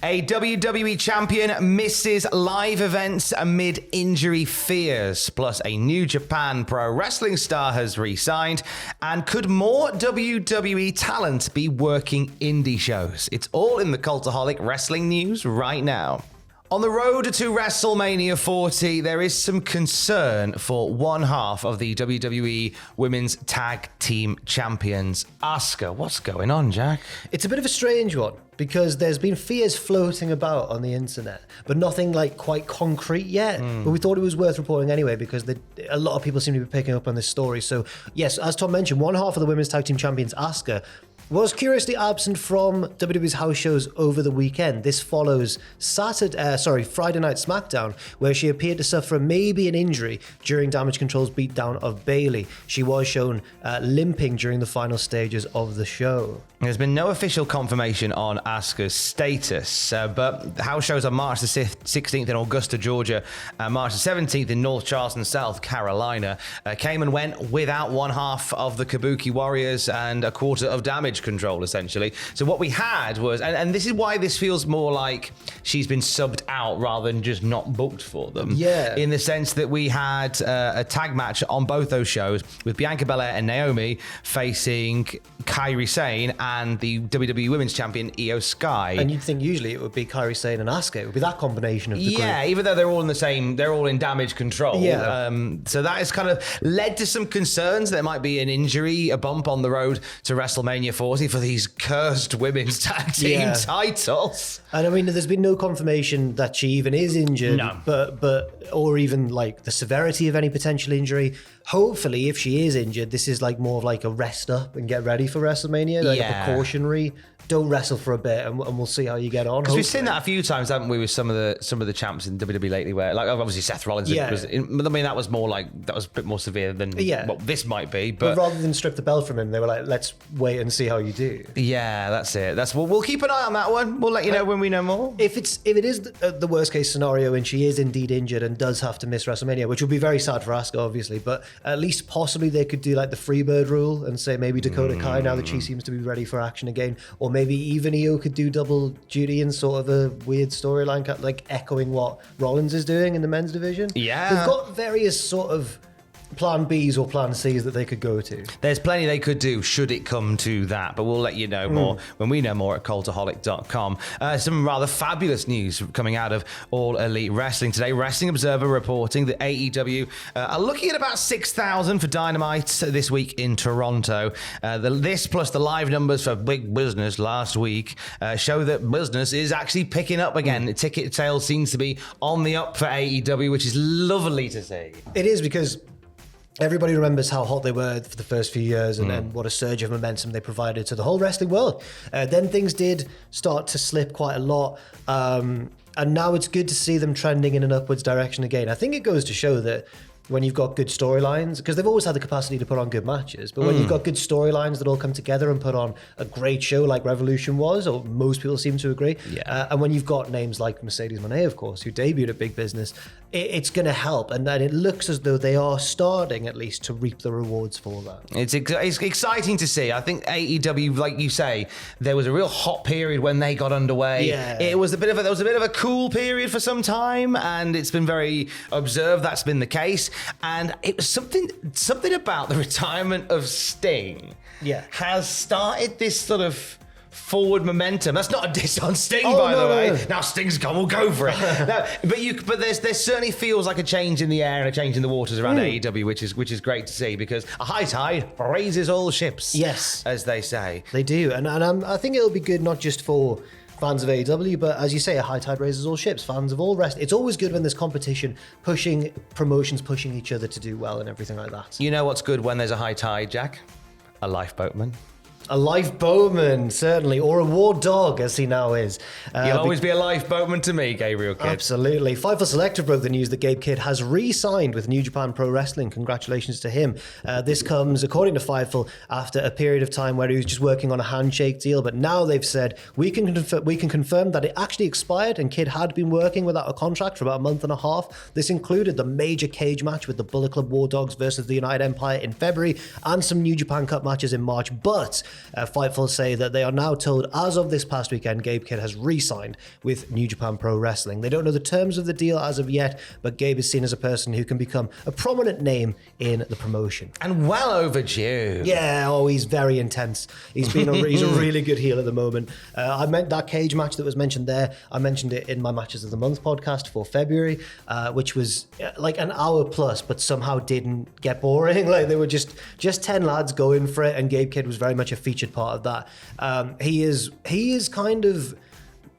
A WWE champion misses live events amid injury fears. Plus, a New Japan Pro Wrestling star has re-signed. And could more WWE talent be working indie shows? It's all in the Cultaholic Wrestling news right now. On the road to WrestleMania 40, there is some concern for one half of the WWE Women's Tag Team Champions. Asuka, what's going on, Jack? It's a bit of a strange one because there's been fears floating about on the internet, but nothing like quite concrete yet. But we thought it was worth reporting anyway because a lot of people seem to be picking up on this story. So yes, as Tom mentioned, one half of the Women's Tag Team Champions, Asuka, was curiously absent from WWE's house shows over the weekend. This follows Friday Night SmackDown, where she appeared to suffer maybe an injury during Damage Control's beatdown of Bayley. She was shown limping during the final stages of the show. There's been no official confirmation on Asuka's status, but house shows on March the 16th in Augusta, Georgia, and March the 17th in North Charleston, South Carolina, came and went without one half of the Kabuki Warriors and a quarter of Damage Control, essentially. So what we had was, and this is why this feels more like she's been subbed out rather than just not booked for them. Yeah. In the sense that we had a tag match on both those shows with Bianca Belair and Naomi facing Kairi Sane and the WWE Women's Champion Io Sky. And you'd think usually it would be Kairi Sane and Asuka. It would be that combination of the group. Yeah, even though they're all in the same, they're all in Damage Control. Yeah. So that has kind of led to some concerns. There might be an injury, a bump on the road to WrestleMania 40 for these cursed women's tag team titles. And I mean, there's been no confirmation that she even is injured, but or even like the severity of any potential injury. Hopefully, if she is injured, this is like more of like a rest up and get ready for WrestleMania, like a precautionary. Don't wrestle for a bit, and we'll see how you get on. Because we've seen that a few times, haven't we, with some of the champs in WWE lately, where like obviously Seth Rollins was. I mean, that was a bit more severe than what this might be. But rather than strip the belt from him, they were like, let's wait and see how you do. Yeah, that's it. We'll keep an eye on that one. We'll let you know when we know more. If it is the worst case scenario and she is indeed injured and does have to miss WrestleMania, which would be very sad for Asuka, obviously, but at least possibly they could do like the Freebird rule and say maybe Dakota Kai, now that she seems to be ready for action again, or maybe even Io could do double duty in sort of a weird storyline, like echoing what Rollins is doing in the men's division. Yeah. They've got various sort of plan Bs or plan Cs that they could go to. There's plenty they could do should it come to that, but we'll let you know more when we know more at cultaholic.com. Some rather fabulous news coming out of All Elite Wrestling today. Wrestling Observer reporting that AEW are looking at about 6,000 for Dynamite this week in Toronto. This plus the live numbers for Big Business last week show that business is actually picking up again. The ticket sales seems to be on the up for AEW, which is lovely to see. It is, because everybody remembers how hot they were for the first few years and what a surge of momentum they provided to the whole wrestling world. Then things did start to slip quite a lot. And now it's good to see them trending in an upwards direction again. I think it goes to show that when you've got good storylines, because they've always had the capacity to put on good matches, but when you've got good storylines that all come together and put on a great show like Revolution was, or most people seem to agree, and when you've got names like Mercedes Moné, of course, who debuted at Big Business, it's going to help. And then it looks as though they are starting at least to reap the rewards for that. It's exciting to see. I think AEW, like you say, there was a real hot period when they got underway. Yeah. There was a bit of a cool period for some time, and it's been very observed that's been the case. And it was something about the retirement of Sting has started this sort of forward momentum. That's not a diss on Sting, by the way. No. Now Sting's gone, we'll go for it. No, but there certainly feels like a change in the air and a change in the waters around AEW, which is great to see, because a high tide raises all ships. Yes, as they say. They do, and I think it'll be good not just for fans of AEW, but as you say, a high tide raises all ships. Fans of all rest. It's always good when there's competition, promotions pushing each other to do well and everything like that. You know what's good when there's a high tide, Jack? A lifeboatman. A lifeboatman, certainly, or a war dog, as he now is. You'll always be a lifeboatman to me, Gabriel Kidd. Absolutely. Fightful Selective broke the news that Gabe Kidd has re-signed with New Japan Pro Wrestling. Congratulations to him. This comes, according to Fightful, after a period of time where he was just working on a handshake deal, but now they've said, we can confirm that it actually expired and Kidd had been working without a contract for about a month and a half. This included the major cage match with the Bullet Club War Dogs versus the United Empire in February and some New Japan Cup matches in March, but Fightful say that they are now told, as of this past weekend, Gabe Kidd has re-signed with New Japan Pro Wrestling. They don't know the terms of the deal as of yet, but Gabe is seen as a person who can become a prominent name in the promotion. And well overdue. Yeah, he's very intense. He's a really good heel at the moment. I meant that cage match that was mentioned there. I mentioned it in my Matches of the Month podcast for February, which was like an hour plus, but somehow didn't get boring. Like they were just 10 lads going for it, and Gabe Kidd was very much a featured part of that. He is kind of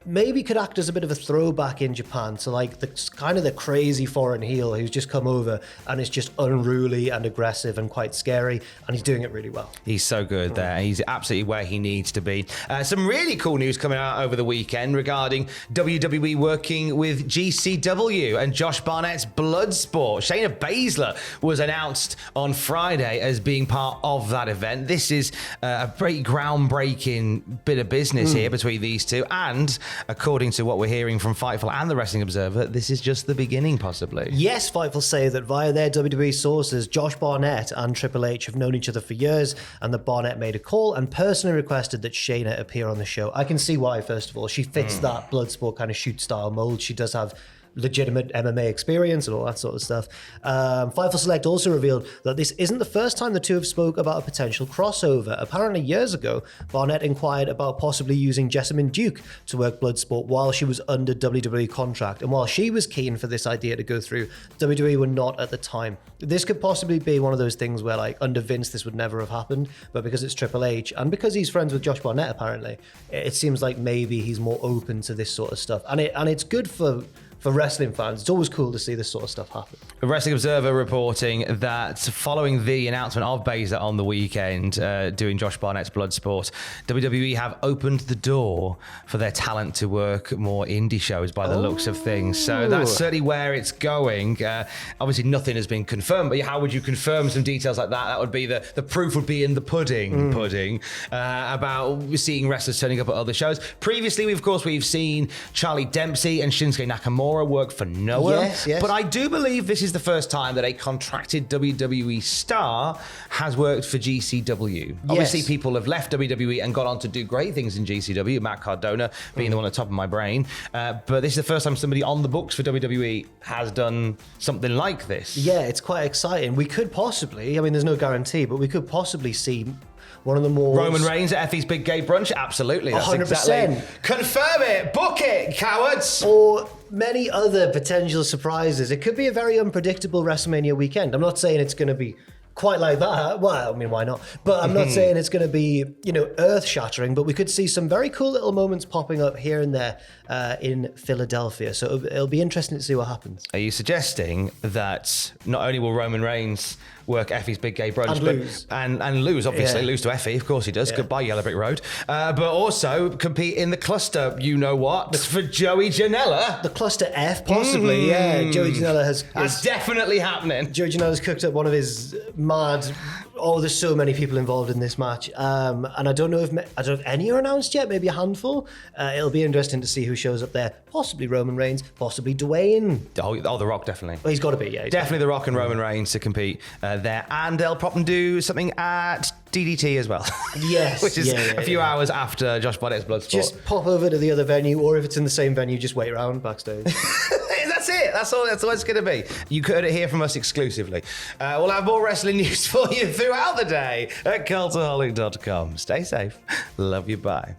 maybe could act as a bit of a throwback in Japan to like the crazy foreign heel who's just come over and is just unruly and aggressive and quite scary, and he's doing it really well. He's so good there. He's absolutely where he needs to be. Some really cool news coming out over the weekend regarding WWE working with GCW and Josh Barnett's Bloodsport. Shayna Baszler was announced on Friday as being part of that event. This is a pretty groundbreaking bit of business here between these two, and according to what we're hearing from Fightful and the Wrestling Observer, this is just the beginning, possibly. Yes, Fightful say that via their WWE sources, Josh Barnett and Triple H have known each other for years, and that Barnett made a call and personally requested that Shayna appear on the show. I can see why, first of all. She fits that Bloodsport kind of shoot-style mold. She does have legitimate MMA experience and all that sort of stuff. Fightful Select also revealed that this isn't the first time the two have spoke about a potential crossover. Apparently years ago, Barnett inquired about possibly using Jessamine Duke to work Bloodsport while she was under WWE contract, and while she was keen for this idea to go through, WWE were not at the time. This could possibly be one of those things where, like, under Vince this would never have happened, but because it's Triple H and because he's friends with Josh Barnett, apparently, it seems like maybe he's more open to this sort of stuff, and it's good for wrestling fans. It's always cool to see this sort of stuff happen. The Wrestling Observer reporting that following the announcement of Baszler on the weekend doing Josh Barnett's Bloodsport, WWE have opened the door for their talent to work more indie shows by the looks of things. So that's certainly where it's going. Obviously nothing has been confirmed, but how would you confirm some details like that? That would be the proof would be in the pudding about seeing wrestlers turning up at other shows. Previously, we've seen Charlie Dempsey and Shinsuke Nakamura work for Noah. Yes. But I do believe this is the first time that a contracted WWE star has worked for GCW. Obviously, people have left WWE and gone on to do great things in GCW, Matt Cardona being the one at the top of my brain. But this is the first time somebody on the books for WWE has done something like this. Yeah, it's quite exciting. We could possibly, I mean, there's no guarantee, but we could possibly see one of the more... Roman Reigns at Effie's Big Gay Brunch? Absolutely. That's 100%. Exactly. Confirm it. Book it, cowards. Or many other potential surprises. It could be a very unpredictable WrestleMania weekend. I'm not saying it's going to be quite like that. Well, I mean, why not? But I'm not saying it's going to be, earth-shattering, but we could see some very cool little moments popping up here and there in Philadelphia. So it'll be interesting to see what happens. Are you suggesting that not only will Roman Reigns work Effie's Big Gay Brunch, and lose. And lose, obviously, lose to Effie, of course he does. Yeah. Goodbye, Yellow Brick Road. But also compete in the cluster, you know what, for Joey Janela. The cluster F, possibly, yeah. Joey Janela That's definitely happening. Joey Janela's cooked up one of his mad... Oh, there's so many people involved in this match. And I don't know if any are announced yet, maybe a handful. It'll be interesting to see who shows up there. Possibly Roman Reigns, possibly Dwayne. Oh, The Rock, definitely. Well, he's got to be, yeah. Definitely The Rock and Roman Reigns to compete there. And they'll probably do something at DDT as well. Yes. Which is a few hours after Josh Barnett's Bloodsport. Just pop over to the other venue, or if it's in the same venue, just wait around backstage. That's it. That's all it's going to be. You could hear from us exclusively. We'll have more wrestling news for you throughout the day at cultaholic.com. Stay safe. Love you. Bye.